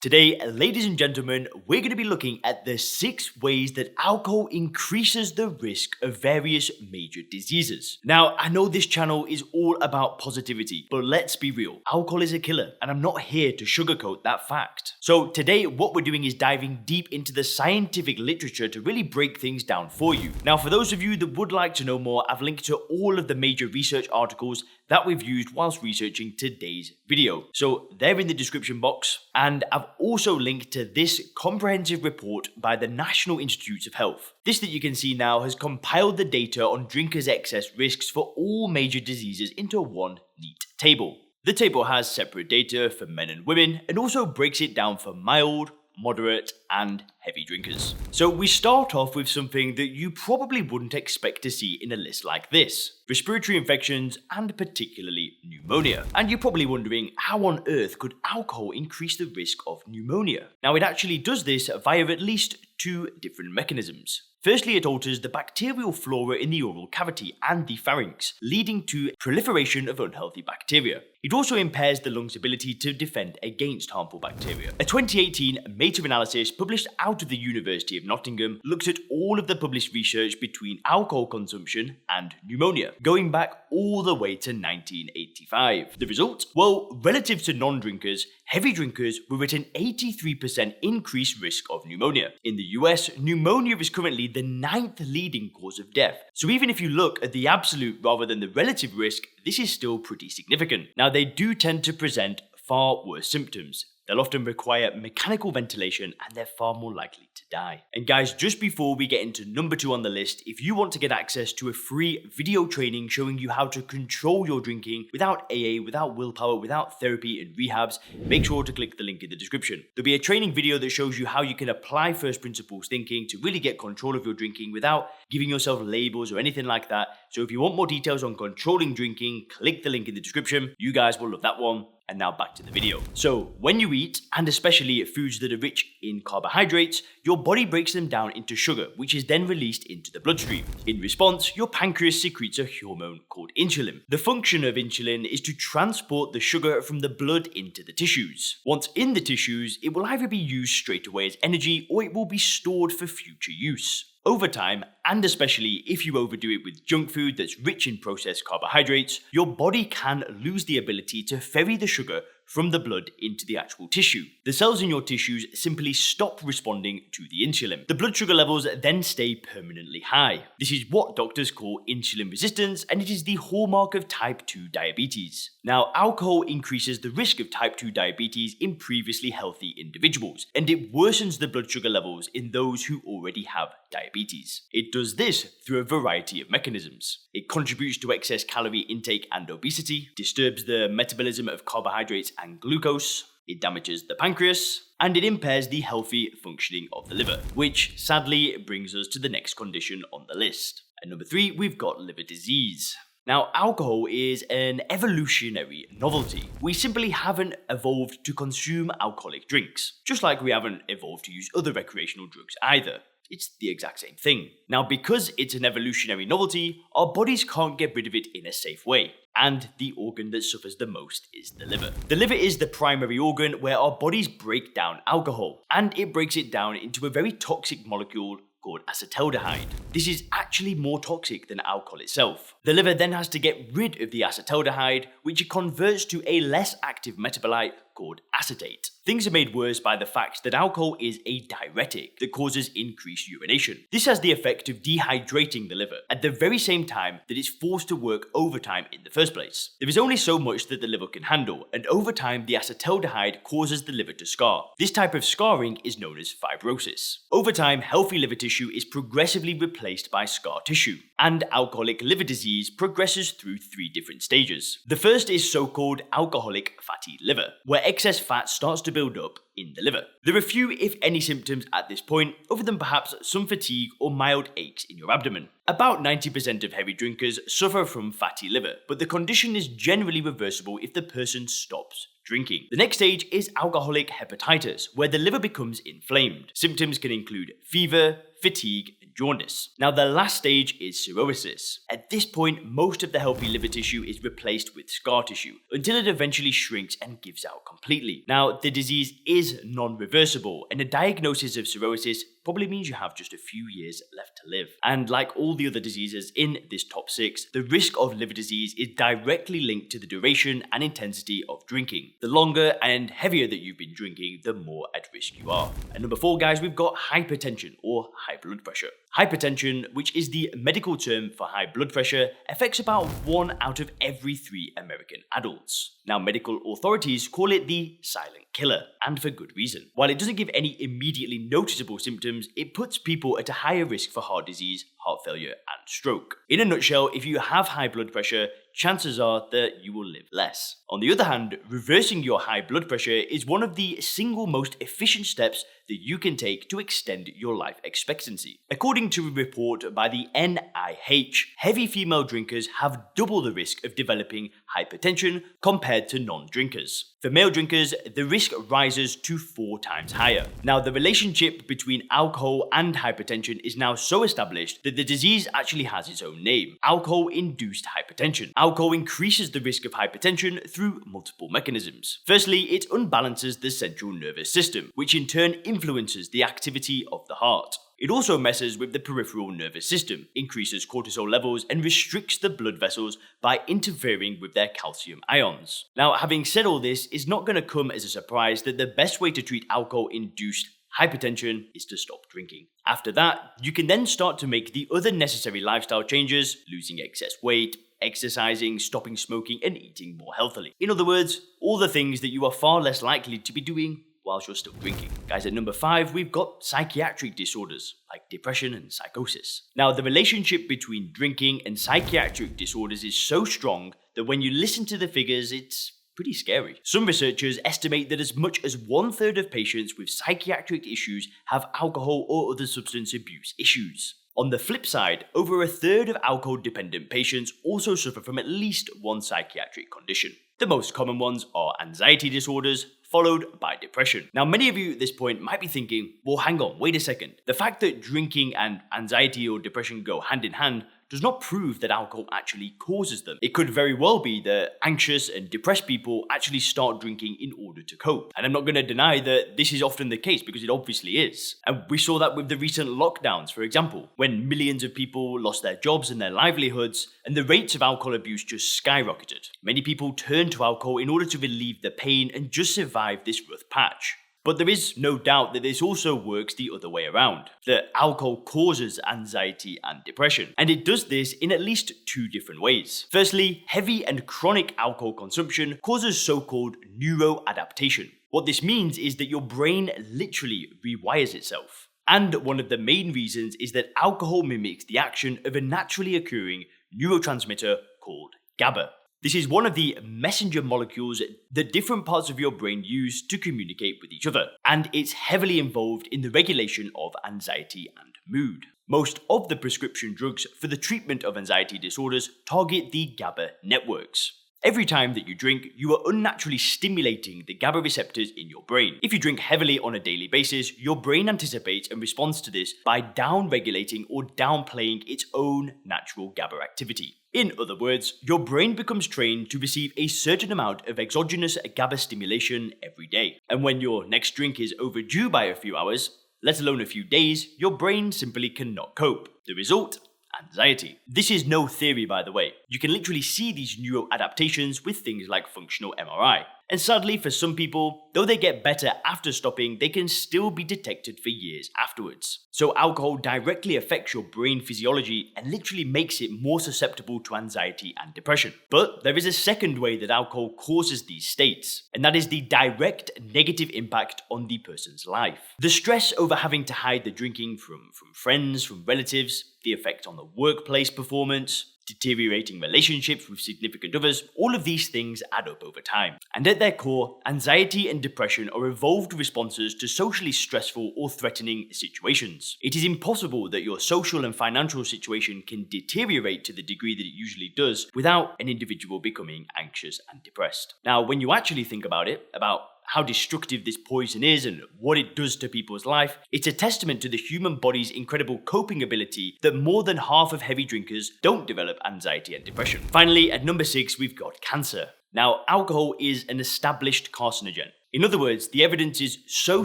Today, ladies and gentlemen, we're going to be looking at the 6 ways that alcohol increases the risk of various major diseases. Now, I know this channel is all about positivity, but let's be real, alcohol is a killer, and I'm not here to sugarcoat that fact. So today, what we're doing is diving deep into the scientific literature to really break things down for you. Now, for those of you that would like to know more, I've linked to all of the major research articles that we've used whilst researching today's video. So they're in the description box, and I've also linked to this comprehensive report by the National Institutes of Health. This that you can see now has compiled the data on drinkers' excess risks for all major diseases into one neat table. The table has separate data for men and women and also breaks it down for mild, moderate, and heavy drinkers. So we start off with something that you probably wouldn't expect to see in a list like this: respiratory infections and particularly pneumonia. And you're probably wondering, how on earth could alcohol increase the risk of pneumonia? Now, it actually does this via at least 2 different mechanisms. Firstly, it alters the bacterial flora in the oral cavity and the pharynx, leading to proliferation of unhealthy bacteria. It also impairs the lungs' ability to defend against harmful bacteria. A 2018 meta-analysis published out of the University of Nottingham looked at all of the published research between alcohol consumption and pneumonia, going back all the way to 1985. The result? Well, relative to non-drinkers, heavy drinkers were at an 83% increased risk of pneumonia. In the US, pneumonia is currently the 9th leading cause of death. So even if you look at the absolute rather than the relative risk, this is still pretty significant. Now, they do tend to present far worse symptoms. They'll often require mechanical ventilation and they're far more likely to die. And guys, just before we get into number 2 on the list, if you want to get access to a free video training showing you how to control your drinking without AA, without willpower, without therapy and rehabs, make sure to click the link in the description. There'll be a training video that shows you how you can apply first principles thinking to really get control of your drinking without giving yourself labels or anything like that. So if you want more details on controlling drinking, click the link in the description. You guys will love that one. And now back to the video. So when you eat, and especially foods that are rich in carbohydrates, your body breaks them down into sugar, which is then released into the bloodstream. In response, your pancreas secretes a hormone called insulin. The function of insulin is to transport the sugar from the blood into the tissues. Once in the tissues, it will either be used straight away as energy or it will be stored for future use. Over time, and especially if you overdo it with junk food that's rich in processed carbohydrates, your body can lose the ability to ferry the sugar from the blood into the actual tissue. The cells in your tissues simply stop responding to the insulin. The blood sugar levels then stay permanently high. This is what doctors call insulin resistance, and it is the hallmark of type 2 diabetes. Now, alcohol increases the risk of type 2 diabetes in previously healthy individuals, and it worsens the blood sugar levels in those who already have diabetes. It does this through a variety of mechanisms. It contributes to excess calorie intake and obesity, disturbs the metabolism of carbohydrates and glucose, it damages the pancreas, and it impairs the healthy functioning of the liver, which sadly brings us to the next condition on the list. At number 3, we've got liver disease. Now, alcohol is an evolutionary novelty. We simply haven't evolved to consume alcoholic drinks, just like we haven't evolved to use other recreational drugs either. It's the exact same thing. Now, because it's an evolutionary novelty, our bodies can't get rid of it in a safe way. And the organ that suffers the most is the liver. The liver is the primary organ where our bodies break down alcohol, and it breaks it down into a very toxic molecule called acetaldehyde. This is actually more toxic than alcohol itself. The liver then has to get rid of the acetaldehyde, which it converts to a less active metabolite called acetate. Things are made worse by the fact that alcohol is a diuretic that causes increased urination. This has the effect of dehydrating the liver at the very same time that it's forced to work overtime in the first place. There is only so much that the liver can handle, and over time the acetaldehyde causes the liver to scar. This type of scarring is known as fibrosis. Over time, healthy liver tissue is progressively replaced by scar tissue, and alcoholic liver disease progresses through 3 different stages. The first is so-called alcoholic fatty liver, where excess fat starts to build up in the liver. There are few, if any, symptoms at this point, other than perhaps some fatigue or mild aches in your abdomen. About 90% of heavy drinkers suffer from fatty liver, but the condition is generally reversible if the person stops drinking. The next stage is alcoholic hepatitis, where the liver becomes inflamed. Symptoms can include fever, fatigue, and jaundice. Now, the last stage is cirrhosis. At this point, most of the healthy liver tissue is replaced with scar tissue until it eventually shrinks and gives out completely. Now, the disease is non-reversible, and a diagnosis of cirrhosis probably means you have just a few years left to live. And like all the other diseases in this top 6, the risk of liver disease is directly linked to the duration and intensity of drinking. The longer and heavier that you've been drinking, the more at risk you are. And number 4, guys, we've got hypertension or high blood pressure. Hypertension, which is the medical term for high blood pressure, affects about 1 out of every 3 American adults. Now, medical authorities call it the silent killer, and for good reason. While it doesn't give any immediately noticeable symptoms, it puts people at a higher risk for heart disease, heart failure, and stroke. In a nutshell, if you have high blood pressure, chances are that you will live less. On the other hand, reversing your high blood pressure is one of the single most efficient steps that you can take to extend your life expectancy. According to a report by the NIH, heavy female drinkers have double the risk of developing hypertension compared to non-drinkers. For male drinkers, the risk rises to 4 times higher. Now, the relationship between alcohol and hypertension is now so established that the disease actually has its own name: alcohol-induced hypertension. Alcohol increases the risk of hypertension through multiple mechanisms. Firstly, it unbalances the central nervous system, which in turn influences the activity of the heart. It also messes with the peripheral nervous system, increases cortisol levels, and restricts the blood vessels by interfering with their calcium ions. Now, having said all this, it's not going to come as a surprise that the best way to treat alcohol-induced hypertension is to stop drinking. After that, you can then start to make the other necessary lifestyle changes: losing excess weight, exercising, stopping smoking, and eating more healthily. In other words, all the things that you are far less likely to be doing whilst you're still drinking. Guys, at number 5, we've got psychiatric disorders like depression and psychosis. Now, the relationship between drinking and psychiatric disorders is so strong that when you listen to the figures, it's pretty scary. Some researchers estimate that as much as 1/3 of patients with psychiatric issues have alcohol or other substance abuse issues. On the flip side, over 1/3 of alcohol-dependent patients also suffer from at least one psychiatric condition. The most common ones are anxiety disorders, followed by depression. Now, many of you at this point might be thinking, well, hang on, wait a second. The fact that drinking and anxiety or depression go hand in hand does not prove that alcohol actually causes them. It could very well be that anxious and depressed people actually start drinking in order to cope. And I'm not going to deny that this is often the case, because it obviously is. And we saw that with the recent lockdowns, for example, when millions of people lost their jobs and their livelihoods, and the rates of alcohol abuse just skyrocketed. Many people turned to alcohol in order to relieve the pain and just survive this rough patch. But there is no doubt that this also works the other way around, that alcohol causes anxiety and depression. And it does this in at least 2 different ways. Firstly, heavy and chronic alcohol consumption causes so-called neuroadaptation. What this means is that your brain literally rewires itself. And one of the main reasons is that alcohol mimics the action of a naturally occurring neurotransmitter called GABA. This is one of the messenger molecules that different parts of your brain use to communicate with each other, and it's heavily involved in the regulation of anxiety and mood. Most of the prescription drugs for the treatment of anxiety disorders target the GABA networks. Every time that you drink, you are unnaturally stimulating the GABA receptors in your brain. If you drink heavily on a daily basis, your brain anticipates and responds to this by down-regulating or downplaying its own natural GABA activity. In other words, your brain becomes trained to receive a certain amount of exogenous GABA stimulation every day. And when your next drink is overdue by a few hours, let alone a few days, your brain simply cannot cope. The result? Anxiety. This is no theory, by the way. You can literally see these neuroadaptations with things like functional MRI. And sadly, for some people, though they get better after stopping, they can still be detected for years afterwards. So alcohol directly affects your brain physiology and literally makes it more susceptible to anxiety and depression. But there is a second way that alcohol causes these states, and that is the direct negative impact on the person's life. The stress over having to hide the drinking from friends, from relatives, the effect on the workplace performance, deteriorating relationships with significant others, all of these things add up over time. And at their core, anxiety and depression are evolved responses to socially stressful or threatening situations. It is impossible that your social and financial situation can deteriorate to the degree that it usually does without an individual becoming anxious and depressed. Now, when you actually think about it, about how destructive this poison is and what it does to people's life, it's a testament to the human body's incredible coping ability that more than half of heavy drinkers don't develop anxiety and depression. Finally, at number 6, we've got cancer. Now, alcohol is an established carcinogen. In other words, the evidence is so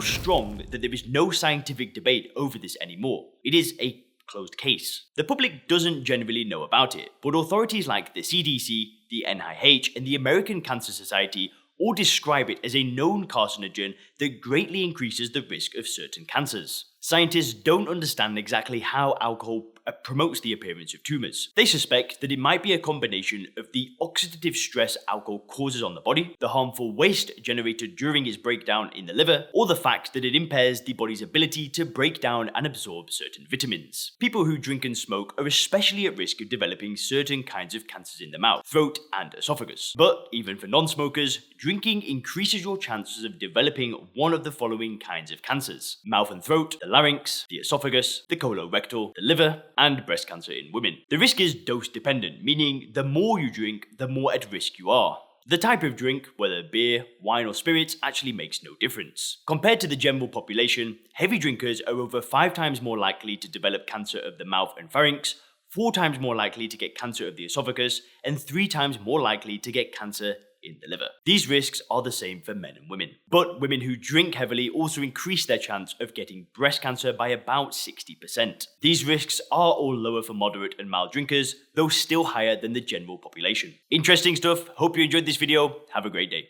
strong that there is no scientific debate over this anymore. It is a closed case. The public doesn't generally know about it, but authorities like the CDC, the NIH, and the American Cancer Society all describe it as a known carcinogen that greatly increases the risk of certain cancers. Scientists don't understand exactly how alcohol promotes the appearance of tumors. They suspect that it might be a combination of the oxidative stress alcohol causes on the body, the harmful waste generated during its breakdown in the liver, or the fact that it impairs the body's ability to break down and absorb certain vitamins. People who drink and smoke are especially at risk of developing certain kinds of cancers in the mouth, throat, and esophagus. But even for non-smokers, drinking increases your chances of developing one of the following kinds of cancers: mouth and throat, the larynx, the esophagus, the colorectal, the liver, and breast cancer in women. The risk is dose dependent, meaning the more you drink, the more at risk you are. The type of drink, whether beer, wine, or spirits, actually makes no difference. Compared to the general population, heavy drinkers are over 5 times more likely to develop cancer of the mouth and pharynx, 4 times more likely to get cancer of the esophagus, and 3 times more likely to get cancer in the liver. These risks are the same for men and women. But women who drink heavily also increase their chance of getting breast cancer by about 60%. These risks are all lower for moderate and mild drinkers, though still higher than the general population. Interesting stuff. Hope you enjoyed this video. Have a great day.